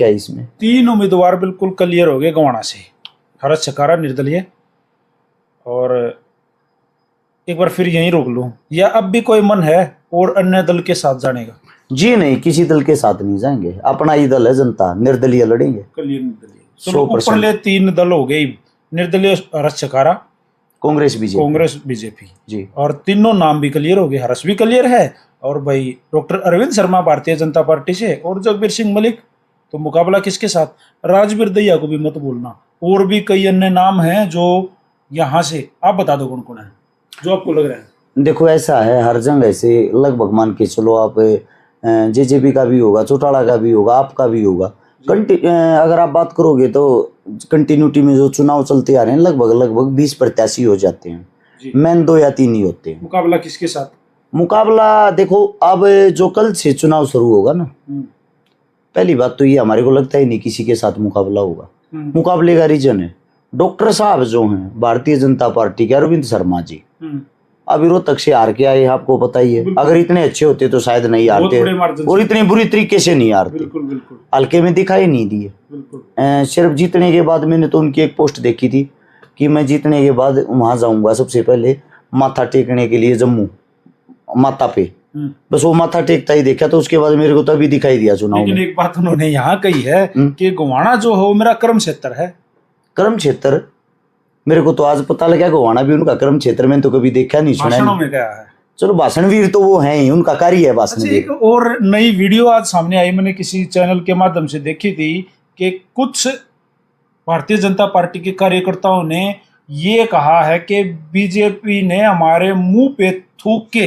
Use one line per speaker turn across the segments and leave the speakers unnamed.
क्या इसमें
3 उम्मीदवार बिल्कुल क्लियर हो गए गोवाना से, हर्ष छकारा, निर्दलीय, और एक बार फिर यहीं रोक लूं, या अब भी कोई मन है और अन्य दल के साथ जाने का?
जी नहीं, किसी दल के साथ नहीं जाएंगे, अपना ही दल है जनता, निर्दलीय लड़ेंगे।
क्लियर निर्दलीय। चलो ऊपरले 3 दल हो गए, निर्दलीय, हर्ष छकारा,
कांग्रेस
बीजेपी
जी,
और तीनों नाम भी क्लियर हो गए। हर्ष भी क्लियर है, और भाई डॉक्टर अरविंद शर्मा भारतीय जनता पार्टी से, और जगबीर सिंह मलिक। तो मुकाबला किसके साथ? राजवीर दहिया को भी मत भूलना, और भी कई अन्य नाम हैं जो यहाँ से। आप बता दो कौन कौन है जो आपको लग रहा है।
देखो ऐसा है, हर जगह ऐसे लगभग मान के चलो आप, जेजेपी का भी होगा, चौटाला का भी होगा, आपका भी होगा। अगर आप बात करोगे तो कंटिन्यूटी में जो चुनाव चलते आ रहे हैं, लगभग 20 प्रत्याशी हो जाते हैं, मेन 2 या 3 ही होते हैं।
मुकाबला किसके साथ? मुकाबला
देखो, अब जो कल से चुनाव शुरू होगा ना, पहली बात तो ये हमारे को लगता ही नहीं किसी के साथ मुकाबला होगा। मुकाबले का रीजन है डॉक्टर साहब जो हैं भारतीय जनता पार्टी के, अरविंद शर्मा जी, अभी रोहतक से हार के आए, आपको पता ही है। अगर इतने अच्छे होते तो शायद नहीं हारते, और इतनी बुरी तरीके से नहीं हारते, हल्के में दिखाई नहीं दिए। सिर्फ जीतने के बाद मैंने तो उनकी एक पोस्ट देखी थी कि मैं जीतने के बाद वहां जाऊंगा सबसे पहले माथा टेकने के लिए जम्मू माता पे, बस वो माथा टेकता ही देखा, तो उसके बाद मेरे को तभी दिखाई दिया चुनाव।
लेकिन एक बात उन्होंने यहाँ कही है कि गोवाना जो है वो मेरा कर्म क्षेत्र है।
कर्म क्षेत्र? मेरे को तो आज पता लगा गोवाना भी उनका कर्म क्षेत्र, में तो कभी देखा नहीं, सुना
भाषणों में क्या है।
चलो भाषणवीर तो वो हैं ही, उनका कार्य है भाषण।
एक और नई वीडियो आज सामने आई, मैंने किसी चैनल के माध्यम से देखी थी कि कुछ भारतीय जनता पार्टी के कार्यकर्ताओं ने ये कहा है कि बीजेपी ने हमारे मुंह पे थूक के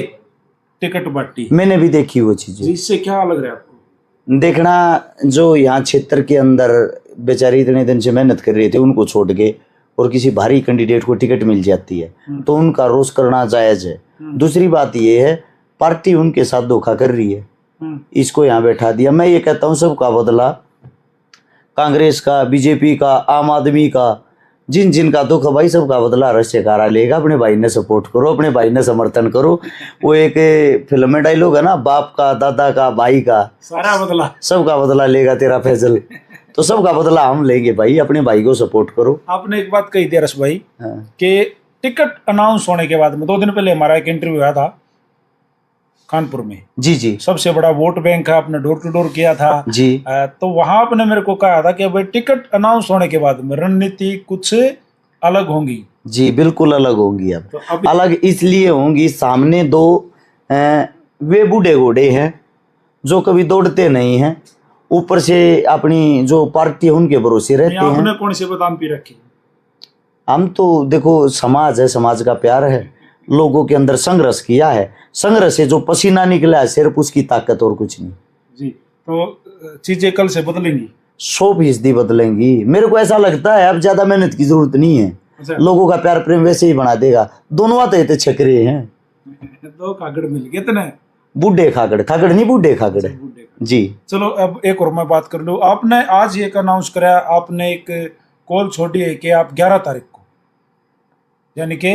टिकट बांटी।
मैंने भी देखी वो चीजें।
इससे क्या लग रहा है आपको?
देखना, जो यहाँ क्षेत्र के अंदर बेचारे इतने दिन से मेहनत कर रहे थे, उनको छोड़ के और किसी भारी कैंडिडेट को टिकट मिल जाती है तो उनका रोष करना जायज है। दूसरी बात ये है, पार्टी उनके साथ धोखा कर रही है, इसको यहाँ बैठा दिया। मैं ये कहता हूँ सबका बदला, कांग्रेस का, बीजेपी का, आम आदमी का, जिन जिनका दुख है भाई, सबका बदला हर्ष छकारा लेगा। अपने भाई ने सपोर्ट करो, अपने भाई ने समर्थन करो। वो एक फिल्म में डायलॉग है ना, बाप का, दादा का, भाई का,
सारा बदला,
सबका बदला लेगा तेरा फैजल। तो सबका बदला हम लेंगे भाई, अपने भाई को सपोर्ट करो।
आपने एक बात कही थी हर्ष भाई कि टिकट अनाउंस होने के बाद में 2 दिन पहले हमारा एक इंटरव्यू आया था कानपुर में।
जी,
सबसे बड़ा वोट बैंक है, आपने डोर टू डोर किया था
जी।
तो वहां आपने मेरे को कहा था कि भाई टिकट अनाउंस होने के बाद में रणनीति कुछ अलग होंगी।
जी बिल्कुल अलग होंगी। अब तो अलग इसलिए होंगी, सामने 2 वे बूढ़े घोड़े हैं जो कभी दौड़ते नहीं हैं, ऊपर से अपनी जो पार्टी है उनके भरोसे रहते हैं।
आपने कौन सी बादाम पी रखी?
हम तो देखो, समाज है, समाज का प्यार है, लोगों के अंदर संघर्ष किया है, संघर्ष से जो पसीना निकला है सिर्फ उसकी ताकत और कुछ नहीं।
जी, तो चीजें कल से बदलेंगी,
100% बदलेंगी। मेरे को ऐसा लगता है अब ज्यादा मेहनत की जरूरत नहीं है। अच्छा। लोगों का प्यार प्रेम वैसे ही बना देगा। दोनों आते छकरे हैं।
2 खागड़ मिल गए इतने,
बूढ़े खागड़, खागड़ नहीं बूढ़े खागड़ जी।
चलो अब एक और मैं बात कर लूं, आपने आज एक अनाउंस कराया, आपने एक कॉल छोड़ी है कि आप 11 तारीख को, यानी कि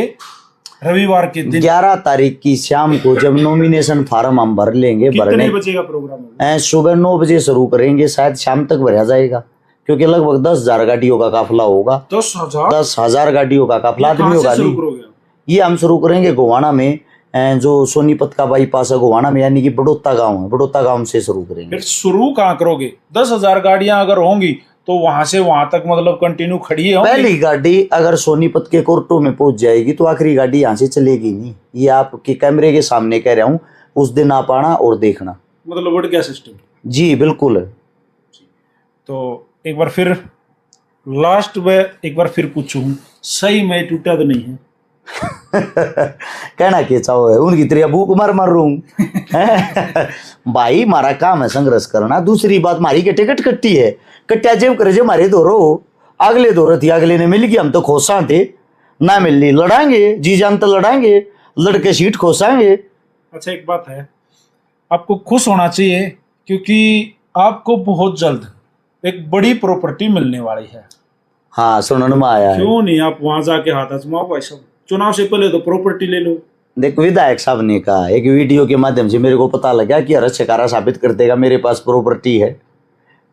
रविवार के दिन
11 तारीख की शाम को जब नॉमिनेशन फार्म हम भर लेंगे,
कितने बजे का प्रोग्राम?
सुबह 9 बजे शुरू करेंगे, शायद शाम तक भरा जाएगा, क्योंकि लगभग 10,000 गाड़ियों का काफिला होगा। 10,000 गाड़ियों का काफिला, आदमियों का नहीं। ये हम शुरू करेंगे गोवाना में, जो सोनीपत का बाईपास है गोवाना में, यानी कि बड़ौता गांव है, बड़ौता गांव से शुरू करेंगे।
फिर शुरू कहाँ करोगे? 10,000 गाड़ियां अगर होंगी तो वहां से वहां तक मतलब कंटिन्यू खड़ी है।
पहली गाड़ी अगर सोनीपत के कोर्टों में पहुंच जाएगी तो आखिरी गाड़ी यहाँ से चलेगी नहीं। ये आपके कैमरे के सामने कह रहा हूँ, उस दिन आप आना और देखना।
मतलब बढ़ गया सिस्टम।
जी बिल्कुल।
तो एक बार फिर लास्ट में एक बार फिर पूछूं, सही में टूटा तो नहीं है?
कहना क्या चाहो है, उनकी तरह भूख मार रू भाई, हमारा काम है संघर्ष करना। दूसरी बात, मारी के टिकट कट्टी है, कट्टिया जेब करे जे मारे दोरो, अगले दौर थी, अगले ने मिल गया, हम तो खोसा थे ना मिलनी, लड़ाएंगे जी जान तो लड़ाएंगे, लड़के सीट खोसाएंगे।
अच्छा एक बात है, आपको खुश होना चाहिए क्योंकि आपको बहुत जल्द एक बड़ी प्रॉपर्टी मिलने वाली है।
हाँ सुनने में आया है।
क्यों नहीं आप वहां जाके हाथ आजमाओ भाई साहब, चुनाव से पहले तो प्रॉपर्टी ले लो।
देखो, विधायक साहब ने कहा एक वीडियो के माध्यम से मेरे को पता लगा कि हर्ष छकारा साबित कर देगा मेरे पास प्रॉपर्टी है।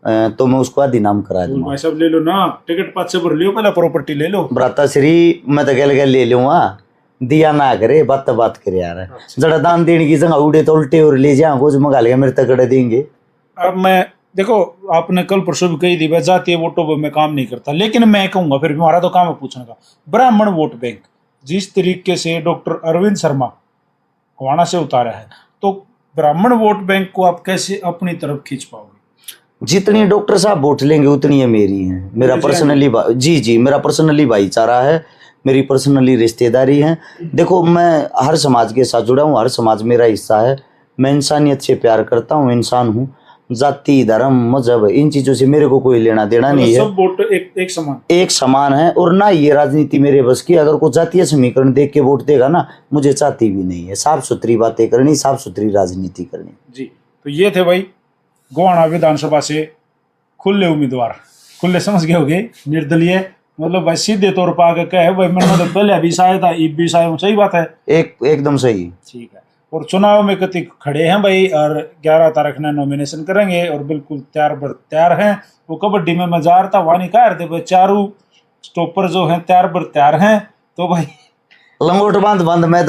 तो मैं उसको आदि नाम करा
तो
दूंगा।
भाई साहब ले लो ना, टिकट पाँच से भर लियो, पहले प्रॉपर्टी ले लो।
भ्राताश्री मैं तो गल ले लूंगा, दिया ना करे, बात करे यार।
अच्छा।
जरा दान देने की जगह उड़े तो उल्टे और ले जा कुछ मंगा लेगा, मेरे तकड़े देंगे।
अब मैं देखो, आपने कल परसों भी कही थी भाई जातीय वोटों पर मैं काम नहीं करता, लेकिन मैं कहूंगा फिर भी हमारा तो काम है पूछने का। ब्राह्मण वोट बैंक जिस तरीके से डॉक्टर अरविंद शर्मा हवाना से उतारा है, तो ब्राह्मण वोट बैंक को आप कैसे अपनी तरफ खींच पाओगे?
जितनी डॉक्टर साहब वोट लेंगे उतनी है मेरी है। मेरा
मेरी
पर्सनली जी मेरा पर्सनली भाईचारा है, मेरी पर्सनली रिश्तेदारी है। देखो मैं हर समाज के साथ जुड़ा हूँ, हर समाज मेरा हिस्सा है। मैं इंसानियत से प्यार करता हूँ, इंसान हूँ। जाति धर्म मजहब इन चीजों से मेरे को कोई लेना देना नहीं है।
सब वोट एक
समान है। और ना ये राजनीति मेरे बस की। अगर कोई जातीय समीकरण देख के वोट देगा ना, मुझे चाहती भी नहीं है। साफ सुथरी बातें करनी, साफ सुथरी राजनीति करनी।
जी, तो ये थे भाई गोहाना विधानसभा से खुले उम्मीदवार। खुले समझ गए होगे, निर्दलीय, मतलब भाई सीधे तौर पर आके कहे भाई मैंने तो पहले अभी शायद था, अब भी शायद। सही बात है,
एकदम सही।
ठीक है। और चुनाव में कति खड़े हैं भाई, और 11 तारीख ने नॉमिनेशन करेंगे और बिल्कुल तैयार हैं। वो कबड्डी में मैं जा रहा था, वहां नहीं कह रहे थे भाई चारों स्टॉपर जो हैं तैयार हैं, तो भाई
लंगोट बांध मैं